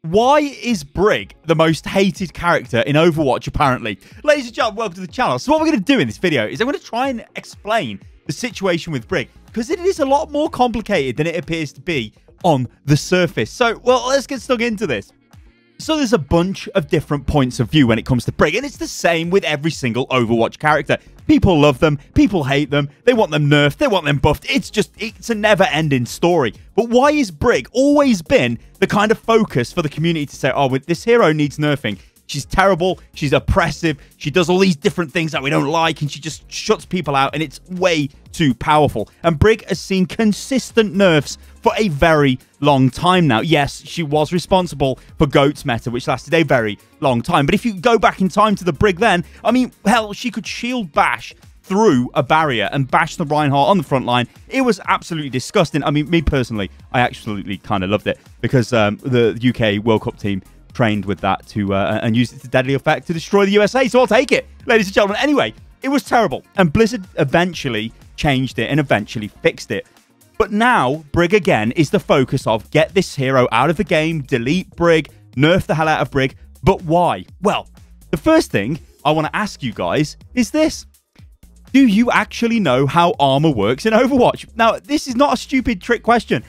Why is Brig the most hated character in Overwatch, apparently? Ladies and gentlemen, welcome to the channel. So what we're going to do in this video is I'm going to try and explain the situation with Brig, because it is a lot more complicated than it appears to be on the surface. So, well, let's get stuck into this. So there's a bunch of different points of view when it comes to Brig, and it's the same with every single Overwatch character. People love them, people hate them, they want them nerfed, they want them buffed. It's a never-ending story. But why is Brig always been the kind of focus for the community to say, oh, this hero needs nerfing? She's terrible, she's oppressive, she does all these different things that we don't like, and she just shuts people out, and it's way too powerful. And Brig has seen consistent nerfs for a very long time now. Yes, she was responsible for GOAT's meta, which lasted a very long time. But if you go back in time to the Brig then, I mean, hell, she could shield bash through a barrier and bash the Reinhardt on the front line. It was absolutely disgusting. I mean, me personally, I absolutely kind of loved it, because the UK World Cup team trained with that to and used it to deadly effect to destroy the USA. So I'll take it, ladies and gentlemen. Anyway, it was terrible, and Blizzard eventually changed it and eventually fixed it. But now, Brig again is the focus of get this hero out of the game, delete Brig, nerf the hell out of Brig. But why? Well, the first thing I want to ask you guys is this. Do you actually know how armor works in Overwatch? Now, this is not a stupid trick question.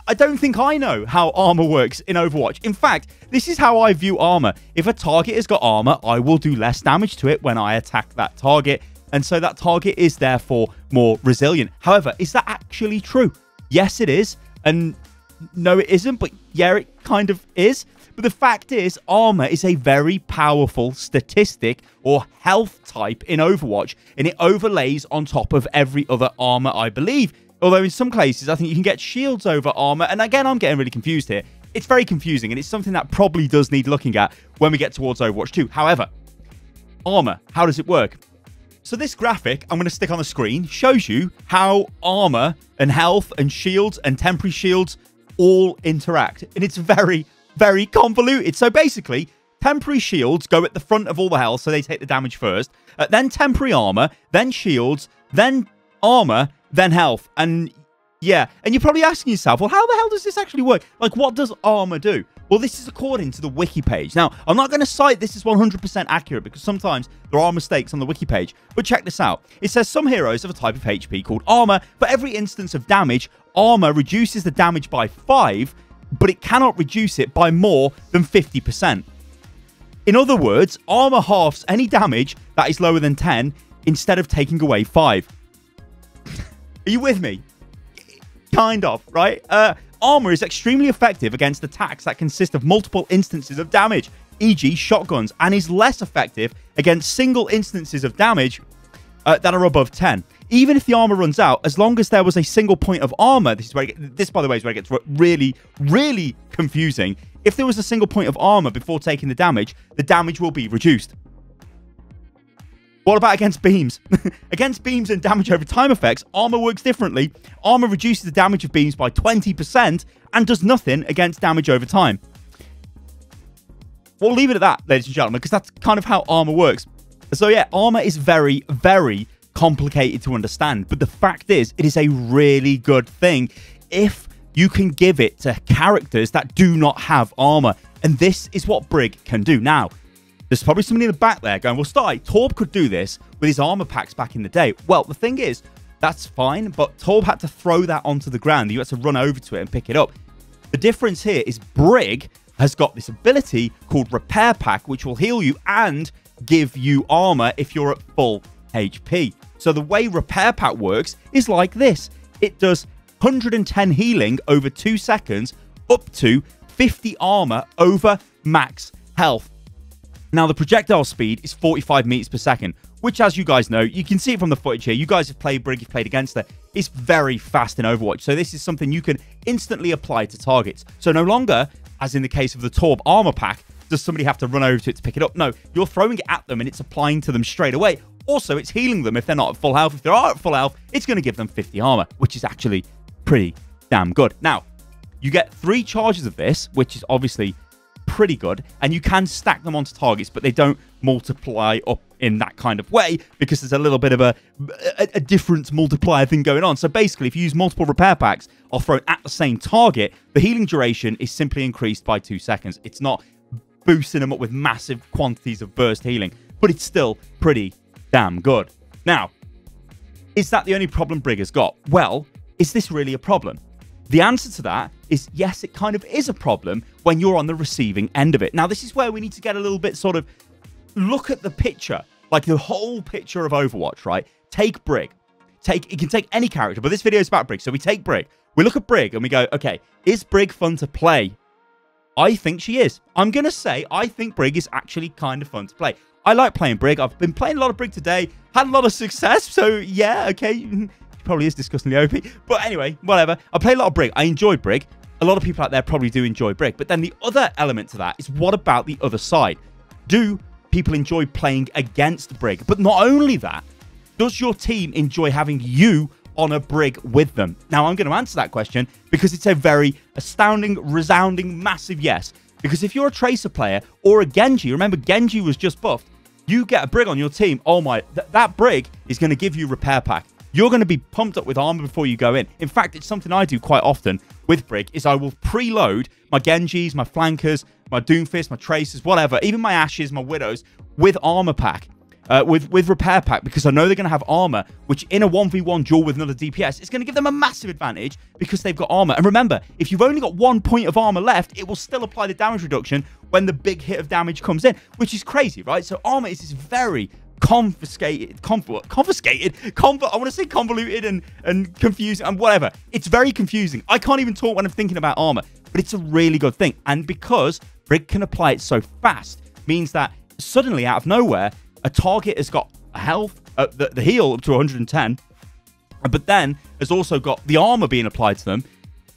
I don't think I know how armor works in Overwatch. In fact, this is how I view armor. If a target has got armor, I will do less damage to it when I attack that target. And so that target is therefore more resilient. However, is that actually true? Yes, it is. And no, it isn't. But yeah, it kind of is. But the fact is, armor is a very powerful statistic or health type in Overwatch. And it overlays on top of every other armor, I believe. Although in some cases, I think you can get shields over armor. And again, I'm getting really confused here. It's very confusing, and it's something that probably does need looking at when we get towards Overwatch 2. However, armor, how does it work? So this graphic I'm going to stick on the screen shows you how armor and health and shields and temporary shields all interact. And it's very, very convoluted. So basically, temporary shields go at the front of all the health, so they take the damage first. Then temporary armor, then shields, then armor, then health. And yeah, and you're probably asking yourself, well, how the hell does this actually work? Like, what does armor do? Well, this is according to the wiki page. Now, I'm not going to cite this as 100% accurate, because sometimes there are mistakes on the wiki page. But check this out. It says some heroes have a type of HP called armor. For every instance of damage, armor reduces the damage by 5, but it cannot reduce it by more than 50%. In other words, armor halves any damage that is lower than 10 instead of taking away 5. Are you with me? Kind of, right? Armor is extremely effective against attacks that consist of multiple instances of damage, e.g. shotguns, and is less effective against single instances of damage that are above 10. Even if the armor runs out, as long as there was a single point of armor, this, by the way, is where it gets really, really confusing. If there was a single point of armor before taking the damage will be reduced. What about against beams? Against beams and damage over time effects, armor works differently. Armor reduces the damage of beams by 20% and does nothing against damage over time. We'll leave it at that, ladies and gentlemen, because that's kind of how armor works. So yeah, armor is very, very complicated to understand. But the fact is, it is a really good thing if you can give it to characters that do not have armor. And this is what Brig can do. Now, there's probably somebody in the back there going, well, Sty, Torb could do this with his armor packs back in the day. Well, the thing is, that's fine, but Torb had to throw that onto the ground. You had to run over to it and pick it up. The difference here is Brig has got this ability called Repair Pack, which will heal you and give you armor if you're at full HP. So the way Repair Pack works is like this. It does 110 healing over 2 seconds, up to 50 armor over max health. Now, the projectile speed is 45 meters per second, which, as you guys know, you can see it from the footage here. You guys have played Brig, you've played against her. It's very fast in Overwatch. So this is something you can instantly apply to targets. So no longer, as in the case of the Torb armor pack, does somebody have to run over to it to pick it up. No, you're throwing it at them and it's applying to them straight away. Also, it's healing them if they're not at full health. If they are at full health, it's going to give them 50 armor, which is actually pretty damn good. Now, you get 3 charges of this, which is obviously pretty good, and you can stack them onto targets, but they don't multiply up in that kind of way, because there's a little bit of a difference multiplier thing going on. So basically, if you use multiple repair packs or thrown at the same target, the healing duration is simply increased by 2 seconds. It's not boosting them up with massive quantities of burst healing, but it's still pretty damn good. Now, is that the only problem Brig has got? Well, is this really a problem? The answer to that is yes, it kind of is a problem when you're on the receiving end of it. Now, this is where we need to get a little bit sort of look at the picture, like the whole picture of Overwatch, right? Take Brig. It can take any character, but this video is about Brig. So we take Brig. We look at Brig and we go, okay, is Brig fun to play? I think she is. I'm going to say I think Brig is actually kind of fun to play. I like playing Brig. I've been playing a lot of Brig today. Had a lot of success. So yeah, okay. Probably is disgustingly OP. But anyway, whatever. I play a lot of Brig. I enjoy Brig. A lot of people out there probably do enjoy Brig. But then the other element to that is, what about the other side? Do people enjoy playing against Brig? But not only that, does your team enjoy having you on a Brig with them? Now, I'm going to answer that question because it's a very astounding, resounding, massive yes. Because if you're a Tracer player or a Genji, remember Genji was just buffed, you get a Brig on your team, oh my, that Brig is going to give you repair pack. You're going to be pumped up with armor before you go in. In fact, it's something I do quite often with Brig, is I will preload my Genjis, my flankers, my Doomfist, my Tracers, whatever, even my Ashes, my Widows, with armor pack, with repair pack, because I know they're going to have armor, which in a 1v1 duel with another DPS, it's going to give them a massive advantage because they've got armor. And remember, if you've only got 1 point of armor left, it will still apply the damage reduction when the big hit of damage comes in, which is crazy, right? So armor is this very I want to say convoluted and confusing and whatever. It's very confusing. I can't even talk when I'm thinking about armor, but it's a really good thing. And because Brig can apply it so fast, means that suddenly out of nowhere, a target has got a health, the heal up to 110, but then has also got the armor being applied to them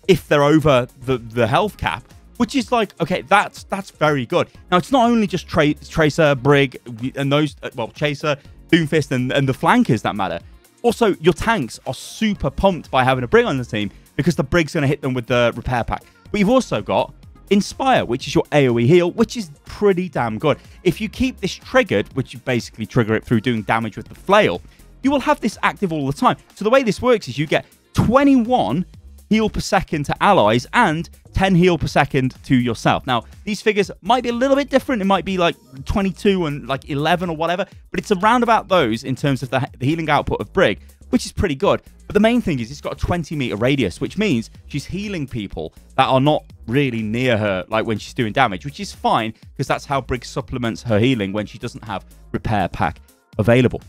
if they're over the health cap, which is like, okay, that's very good. Now, it's not only just Tracer, Brig, and those, well, Chaser, Doomfist, and the flankers that matter. Also, your tanks are super pumped by having a Brig on the team because the Brig's going to hit them with the repair pack. But you've also got Inspire, which is your AoE heal, which is pretty damn good. If you keep this triggered, which you basically trigger it through doing damage with the flail, you will have this active all the time. So the way this works is you get 21 heal per second to allies and 10 heal per second to yourself. Now, these figures might be a little bit different. It might be like 22 and like 11 or whatever, but it's around about those in terms of the healing output of Brig, which is pretty good. But the main thing is it's got a 20-meter radius, which means she's healing people that are not really near her, like when she's doing damage, which is fine because that's how Brig supplements her healing when she doesn't have repair pack available.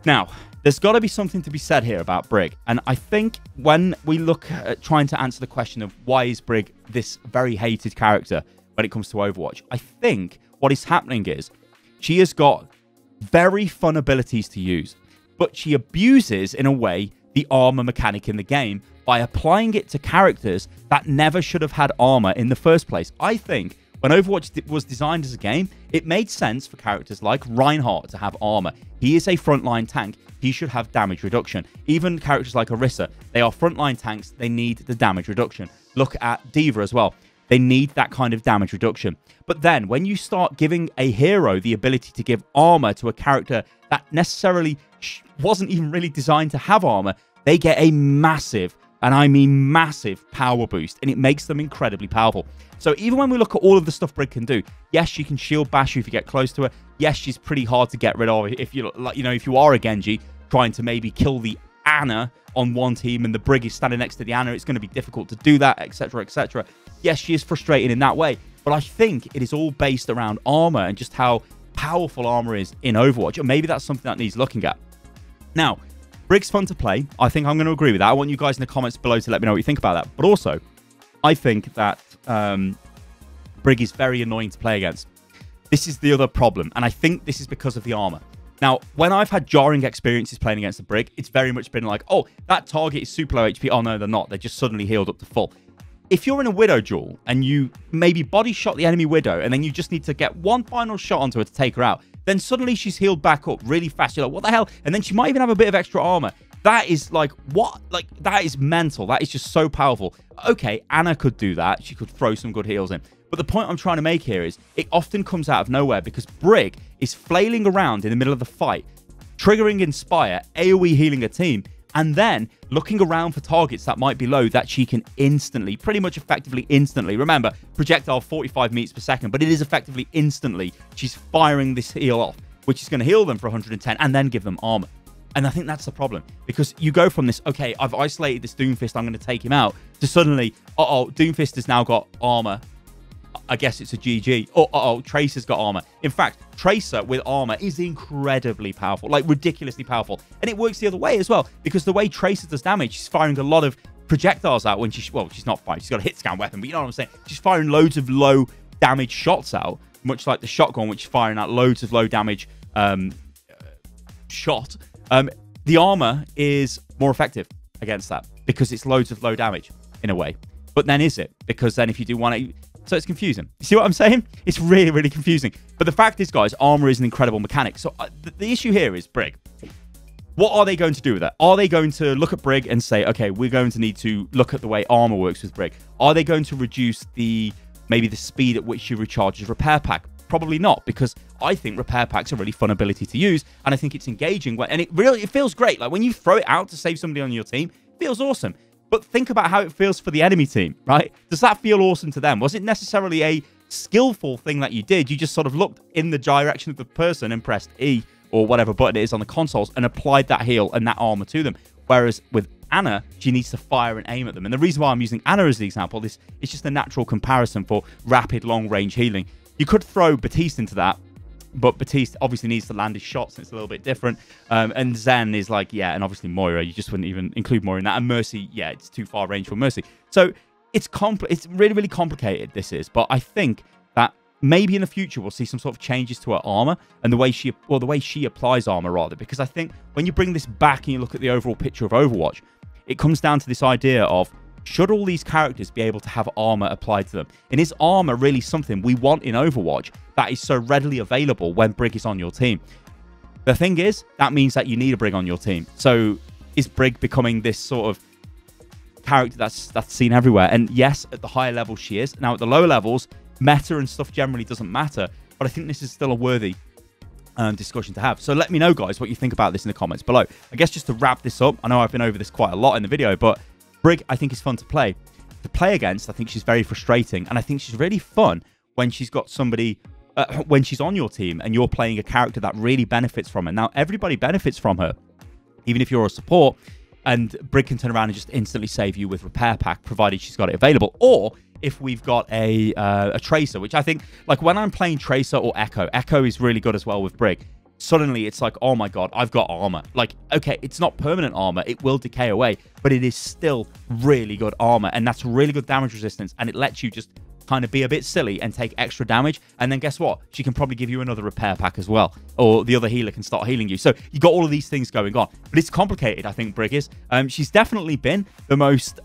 Now, there's got to be something to be said here about Brig. And I think when we look at trying to answer the question of why is Brig this very hated character when it comes to Overwatch, I think what is happening is she has got very fun abilities to use, but she abuses, in a way, the armor mechanic in the game by applying it to characters that never should have had armor in the first place. I think when Overwatch was designed as a game, it made sense for characters like Reinhardt to have armor. He is a frontline tank. He should have damage reduction. Even characters like Orisa, they are frontline tanks. They need the damage reduction. Look at D.Va as well. They need that kind of damage reduction. But then when you start giving a hero the ability to give armor to a character that necessarily wasn't even really designed to have armor, they get a massive, and I mean massive, power boost, and it makes them incredibly powerful. So even when we look at all of the stuff Brig can do, yes, she can shield bash you if you get close to her. Yes, she's pretty hard to get rid of if you, like, you know, if you are a Genji trying to maybe kill the Ana on one team and the Brig is standing next to the Ana, it's going to be difficult to do that, etc., etc. Yes, she is frustrating in that way, but I think it is all based around armor and just how powerful armor is in Overwatch, and maybe that's something that needs looking at. Now, Brig's fun to play. I think I'm going to agree with that. I want you guys in the comments below to let me know what you think about that. But also, I think that Brig is very annoying to play against. This is the other problem, and I think this is because of the armor. Now, when I've had jarring experiences playing against the Brig, it's very much been like, oh, that target is super low HP. Oh, no, they're not. They're just suddenly healed up to full. If you're in a Widow duel and you maybe body shot the enemy Widow and then you just need to get one final shot onto her to take her out, then suddenly she's healed back up really fast. You're like, what the hell? And then she might even have a bit of extra armor. That is like, what? Like, that is mental. That is just so powerful. Okay, Anna could do that. She could throw some good heals in. But the point I'm trying to make here is it often comes out of nowhere because Brig is flailing around in the middle of the fight, triggering Inspire, AoE healing a team, and then looking around for targets that might be low that she can instantly, pretty much effectively instantly. Remember, projectile 45 meters per second, but it is effectively instantly. She's firing this heal off, which is going to heal them for 110 and then give them armor. And I think that's the problem, because you go from this, okay, I've isolated this Doomfist, I'm going to take him out, to suddenly, Doomfist has now got armor. I guess it's a GG. Tracer's got armor. In fact, Tracer with armor is incredibly powerful, like ridiculously powerful. And it works the other way as well, because the way Tracer does damage, she's firing a lot of projectiles out when she's not firing. She's got a hit scan weapon, but you know what I'm saying? She's firing loads of low damage shots out, much like the shotgun, which is firing out loads of low damage shot. The armor is more effective against that because it's loads of low damage in a way. But then is it? Because then if you do 180... So it's confusing. You see what I'm saying? It's really, really confusing. But the fact is, guys, armor is an incredible mechanic. So the issue here is Brig. What are they going to do with that? Are they going to look at Brig and say, okay, we're going to need to look at the way armor works with Brig? Are they going to reduce maybe the speed at which she recharges repair pack? Probably not, because I think repair pack's a really fun ability to use, and I think it's engaging. And it feels great. Like when you throw it out to save somebody on your team, it feels awesome. But think about how it feels for the enemy team, right? Does that feel awesome to them? Was it necessarily a skillful thing that you did? You just sort of looked in the direction of the person and pressed E or whatever button it is on the consoles and applied that heal and that armor to them. Whereas with Anna, she needs to fire and aim at them. And the reason why I'm using Anna as the example is it's just a natural comparison for rapid long-range healing. You could throw Batiste into that, but Batiste obviously needs to land his shots, and it's a little bit different. And Zen is like, yeah, and obviously Moira, you just wouldn't even include Moira in that. And Mercy, yeah, it's too far range for Mercy. So it's really, really complicated, this is. But I think that maybe in the future we'll see some sort of changes to her armor and the way she applies armor, rather. Because I think when you bring this back and you look at the overall picture of Overwatch, it comes down to this idea of, should all these characters be able to have armor applied to them? And is armor really something we want in Overwatch that is so readily available when Brig is on your team? The thing is, that means that you need a Brig on your team. So is Brig becoming this sort of character that's seen everywhere? And yes, at the higher levels she is. Now at the lower levels, meta and stuff generally doesn't matter. But I think this is still a worthy discussion to have. So let me know, guys, what you think about this in the comments below. I guess just to wrap this up, I know I've been over this quite a lot in the video, but Brig, I think, is fun to play. To play against, I think she's very frustrating. And I think she's really fun when she's got somebody, when she's on your team and you're playing a character that really benefits from it. Now, everybody benefits from her, even if you're a support. And Brig can turn around and just instantly save you with repair pack, provided she's got it available. Or if we've got a Tracer, which I think, like when I'm playing Tracer or Echo is really good as well with Brig. Suddenly it's like, oh my god, I've got armor. Like, okay, it's not permanent armor, it will decay away, but it is still really good armor, and that's really good damage resistance, and it lets you just kind of be a bit silly and take extra damage. And then guess what? She can probably give you another repair pack as well, or the other healer can start healing you. So you got all of these things going on, but it's complicated. I think Brig is. She's definitely been the most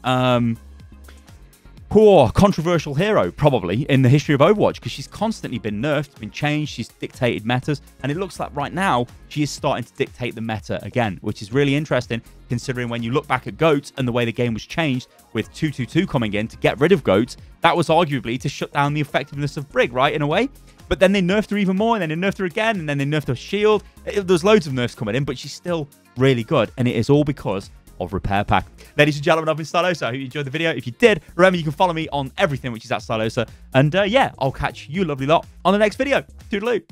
poor controversial hero probably in the history of Overwatch, because she's constantly been nerfed, been changed, she's dictated metas, and it looks like right now she is starting to dictate the meta again, which is really interesting considering when you look back at GOATs and the way the game was changed with 222 coming in to get rid of GOATs. That was arguably to shut down the effectiveness of Brig, right, in a way. But then they nerfed her even more, and then they nerfed her again, and then they nerfed her shield. There's loads of nerfs coming in, but she's still really good, and it is all because of repair pack. Ladies and gentlemen, I've been Stylosa. I hope you enjoyed the video. If you did, remember you can follow me on everything which is at Stylosa. And yeah, I'll catch you lovely lot on the next video. Toodaloo.